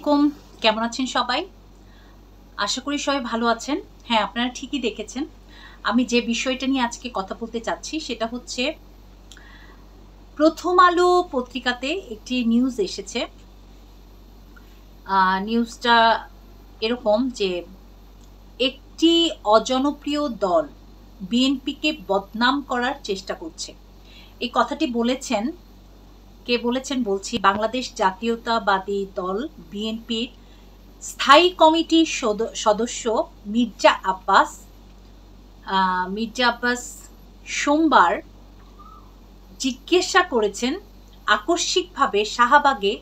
আলাইকুম, কেমন আছেন সবাই? আশা করি সবাই ভালো আছেন। হ্যাঁ, আপনারা ঠিকই দেখেছেন। আমি যে বিষয়টা নিয়ে আজকে কথা বলতে চাচ্ছি সেটা হচ্ছে প্রথম আলো পত্রিকাতে একটি নিউজ এসেছে। নিউজটা এরকম যে একটি অজনপ্রিয় দল বিএনপিকে বদনাম করার চেষ্টা করছে। এই কথাটি বলেছেন, কে বলেছেন বলছি, বাংলাদেশ জাতীয়তাবাদী দল বিএনপির স্থায়ী কমিটির সদস্য মির্জা আব্বাস সোমবার জিজ্ঞাসা করেছেন আকস্মিকভাবে শাহবাগে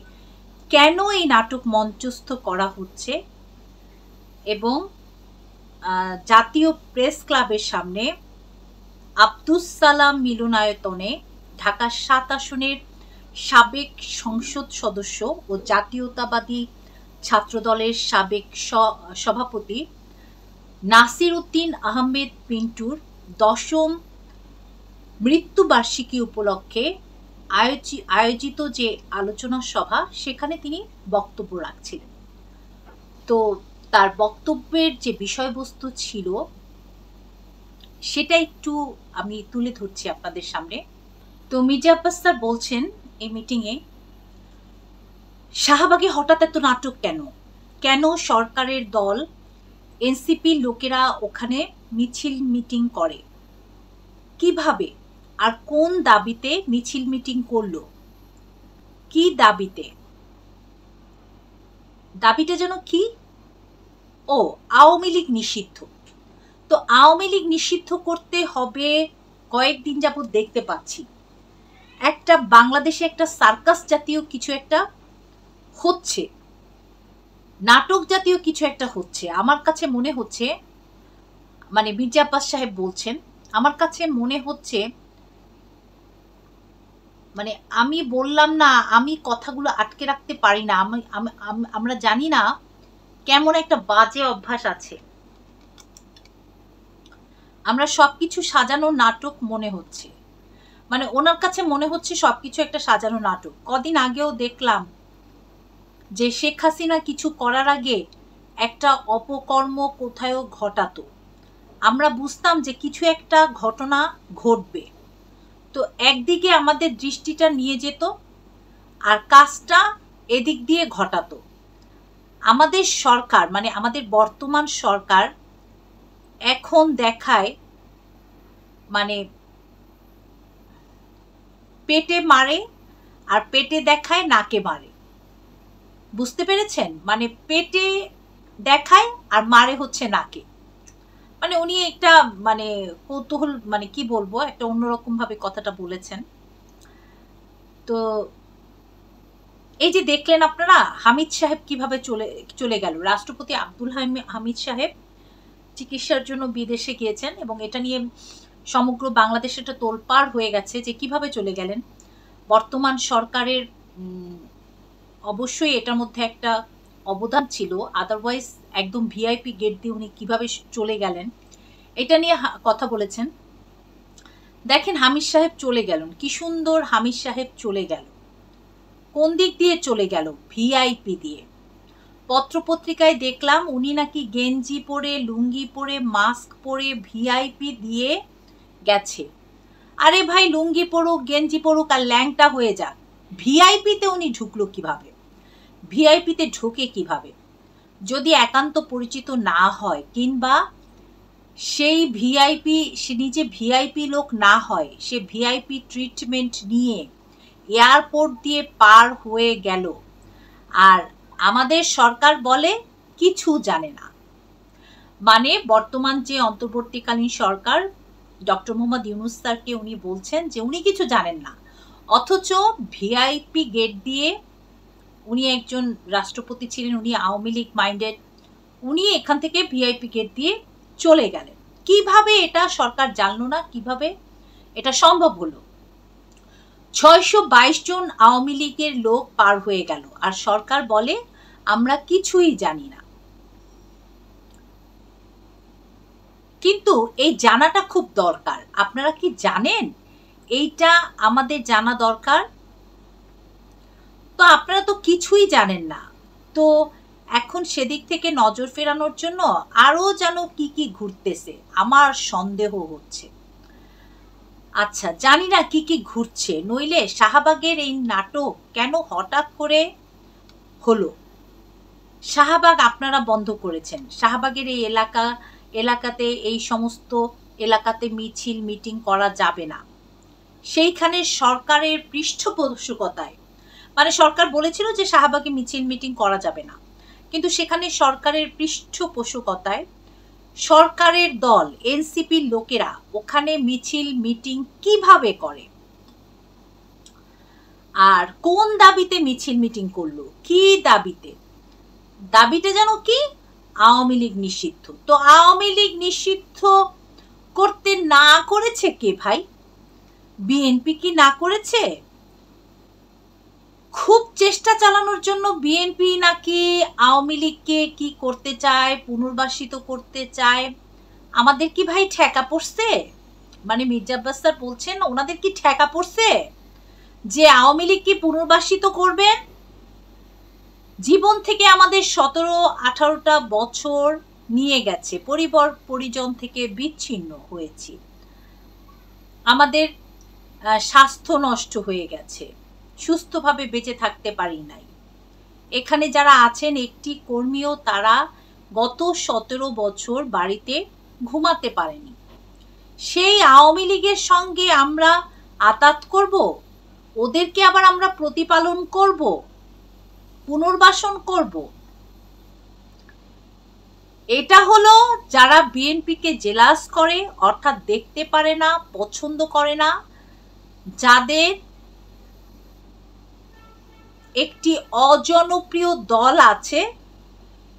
কেন এই নাটক মঞ্চস্থ করা হচ্ছে এবং জাতীয় প্রেস ক্লাবের সামনে আব্দুস সালাম মিলনায়তনে ঢাকা ৭ আসনের সাবেক সংসদ সদস্য ও জাতীয়তাবাদী ছাত্রদলের সাবেক সভাপতি নাসির উদ্দিন আহমেদ পিন্টুর ১০ম মৃত্যুবার্ষিকী উপলক্ষে আয়োজিত যে আলোচনা সভা, সেখানে তিনি বক্তব্য রাখছিলেন। তো তার বক্তব্যের যে বিষয়বস্তু ছিল সেটা একটু আমি তুলে ধরছি আপনাদের সামনে। তো মির্জা আব্বাস স্যার বলছেন এই মিটিংয়ে, শাহবাগে হঠাৎ এত নাটক কেন? কেন সরকারের দল এনসিপি লোকেরা ওখানে মিছিল মিটিং করে? কিভাবে আর কোন দাবিতে মিছিল মিটিং করলো? কি দাবিতে? দাবিটা যেন কি? ও, আওয়ামী লীগ নিষিদ্ধ। তো আওয়ামী লীগ নিষিদ্ধ করতে হবে কয়েকদিন যাবত দেখতে পাচ্ছি একটা বাংলাদেশে একটা সার্কাস জাতীয় কিছু একটা হচ্ছে, নাটক জাতীয় কিছু একটা হচ্ছে। আমার কাছে মনে হচ্ছে, মানে মির্জা আব্বাস সাহেব বলছেন, আমার কাছে মনে হচ্ছে, মানে আমি বললাম না, আমি কথাগুলো আটকে রাখতে পারি না। আমরা জানি না কেমন একটা বাজে অভ্যাস আছে, আমরা সবকিছু সাজানো নাটক মনে হচ্ছে। মানে ওনার কাছে মনে হচ্ছে সবকিছু একটা সাজানো নাটক। কদিন আগেও দেখলাম যে শেখ হাসিনা কিছু করার আগে একটা অপকর্ম কোথায়ও ঘটাতো, আমরা বুঝতাম যে কিছু একটা ঘটনা ঘটবে, তো একদিকে আমাদের দৃষ্টিটা নিয়ে যেত আর কাজটা এদিক দিয়ে ঘটাতো। আমাদের সরকার, মানে আমাদের বর্তমান সরকার এখন দেখায়, মানে পেটে মারে আর পেটে দেখায় নাকে মারে। বুঝতে পেরেছেন? মানে পেটে দেখায় আর মারে হচ্ছে নাকে। মানে উনি একটা মানে কৌতূহল, মানে কি বলবো, একটা অন্যরকম ভাবে কথাটা বলেছেন। তো এই যে দেখলেন আপনারা হামিদ সাহেব কিভাবে চলে গেল। রাষ্ট্রপতি আব্দুল হামিদ সাহেব চিকিৎসার জন্য বিদেশে গিয়েছেন এবং এটা নিয়ে সমগ্র বাংলাদেশে একটা তোলপাড় হয়ে গেছে যে কিভাবে চলে গেলেন। বর্তমান সরকারের অবশ্যই এটার মধ্যে একটা অবদান ছিল, আদারওয়াইজ একদম ভিআইপি গেট দিয়ে উনি কিভাবে চলে গেলেন এটা নিয়ে কথা বলেছেন। দেখেন হামিদ সাহেব চলে গেলেন, কি সুন্দর হামিদ সাহেব চলে গেল। কোন দিক দিয়ে চলে গেল? ভিআইপি দিয়ে। পত্রপত্রিকায় দেখলাম উনি নাকি গেঞ্জি পরে, লুঙ্গি পরে, মাস্ক পরে ভিআইপি দিয়ে গেছে। আরে ভাই, লুঙ্গি পরুক, গেঞ্জি পরুক আর ল্যাংটা হয়ে যাক, ভিআইপিতে উনি ঢুকলো কিভাবে? ভিআইপিতে ঢুকে কিভাবে? যদি একান্ত পরিচিত না হয় কিংবা সেই ভিআইপি, সে নিজে ভিআইপি লোক না হয়, সে ভিআইপি ট্রিটমেন্ট নিয়ে এয়ারপোর্ট দিয়ে পার হয়ে গেল আর আমাদের সরকার বলে কিছু জানে না। মানে বর্তমান যে অন্তর্বর্তীকালীন সরকার, ডক্টর মোহাম্মদ ইউনূস স্যারকে উনি বলছেন যে উনি কিছু জানেন না, অথচ ভিআইপি গেট দিয়ে, উনি একজন রাষ্ট্রপতি ছিলেন, উনি আওয়ামী লীগ মাইন্ডেড, উনি এখান থেকে ভিআইপি গেট দিয়ে চলে গেলেন। কিভাবে এটা সরকার জানলো না? কিভাবে এটা সম্ভব হলো? ৬২২ জন আওয়ামী লীগের লোক পার হয়ে গেল আর সরকার বলে আমরা কিছুই জানি না। কিন্তু এই জানাটা খুব দরকার। আপনারা কি জানেন? এইটা আমাদের জানা দরকার। তো আপনারা তো কিছুই জানেন না, তো এখন সেদিক থেকে নজর ফেরানোর জন্য আরো যেন কি কি ঘুরতেছে আমার সন্দেহ হচ্ছে। আচ্ছা, জানি না কি কি ঘুরছে, নইলে শাহবাগের এই নাটক কেন হঠাৎ করে হলো? শাহবাগ আপনারা বন্ধ করেছেন, শাহবাগের এই এলাকাতে এই সমস্ত এলাকাতে মিছিল মিটিং করা যাবে না। সেইখানে সরকারের পৃষ্ঠপোষকতায়, মানে সরকার বলেছিল যে শাহবাগে মিছিল মিটিং করা যাবে না, কিন্তু সেখানে সরকারের পৃষ্ঠপোষকতায় সরকারের দল এনসিপির লোকেরা ওখানে মিছিল মিটিং কিভাবে করে, আর কোন দাবিতে মিছিল মিটিং করলো, কি দাবিতে? দাবিটা যেন কি, আওয়ামী লীগ নিষিদ্ধ। তো আওয়ামী লীগ নিষিদ্ধ করতে না করেছে কে ভাই? বিএনপি কি না করেছে? খুব চেষ্টা চালানোর জন্য বিএনপি নাকি আওয়ামী লীগকে কি করতে চায়, পুনর্বাসিত করতে চায়। আমাদের কি ভাই ঠেকা পড়ছে? মানে মির্জা আব্বাস স্যার বলছেন ওনাদের কি ঠেকা পড়ছে যে আওয়ামী লীগ কি পুনর্বাসিত করবে? জীবন থেকে আমাদের 17-18টা বছর নিয়ে গেছে, পরিবার পরিজন থেকে বিচ্ছিন্ন হয়েছি, আমাদের স্বাস্থ্য নষ্ট হয়ে গেছে, সুস্থভাবে বেঁচে থাকতে পারি নাই। এখানে যারা আছেন একটি কর্মীও তারা গত 17 বছর বাড়িতে ঘুমাতে পারেনি। সেই আওয়ামী লীগের সঙ্গে আমরা আতাত করব, ওদেরকে আবার আমরা প্রতিপালন করব, পুনর্বাসন করব? এটা হলো যারা বিএনপিকে জেলাস করে, অর্থাৎ দেখতে পারে না, পছন্দ করে না, যাদের একটি অজনপ্রিয় দল আছে,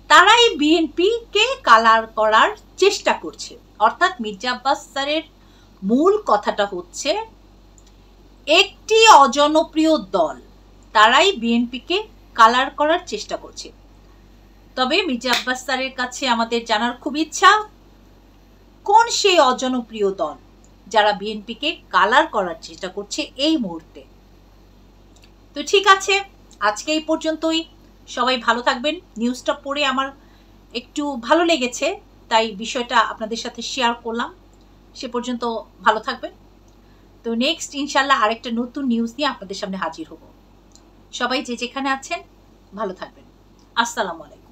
তারাই বিএনপিকে কালার করার চেষ্টা করছে। অর্থাৎ মির্জা আব্বাস স্যারের মূল কথাটা হচ্ছে একটি অজনপ্রিয় দল, তারাই বিএনপিকে কালার করার চেষ্টা করছে। তবে মির্জা আব্বাস স্যারের কাছে আমাদের জানার খুব ইচ্ছা, কোন সেই অজনপ্রিয় দল যারা বিএনপিকে কালার করার চেষ্টা করছে এই মুহূর্তে। তো ঠিক আছে, আজকে এই পর্যন্তই। সবাই ভালো থাকবেন। নিউজটা পড়ে আমার একটু ভালো লেগেছে, তাই বিষয়টা আপনাদের সাথে শেয়ার করলাম। সে পর্যন্ত ভালো থাকবেন। তো নেক্সট ইনশাল্লাহ আরেকটা নতুন নিউজ নিয়ে আপনাদের সামনে হাজির হব। সবাই যে যেখানে আছেন ভালো থাকবেন। আসসালামু আলাইকুম।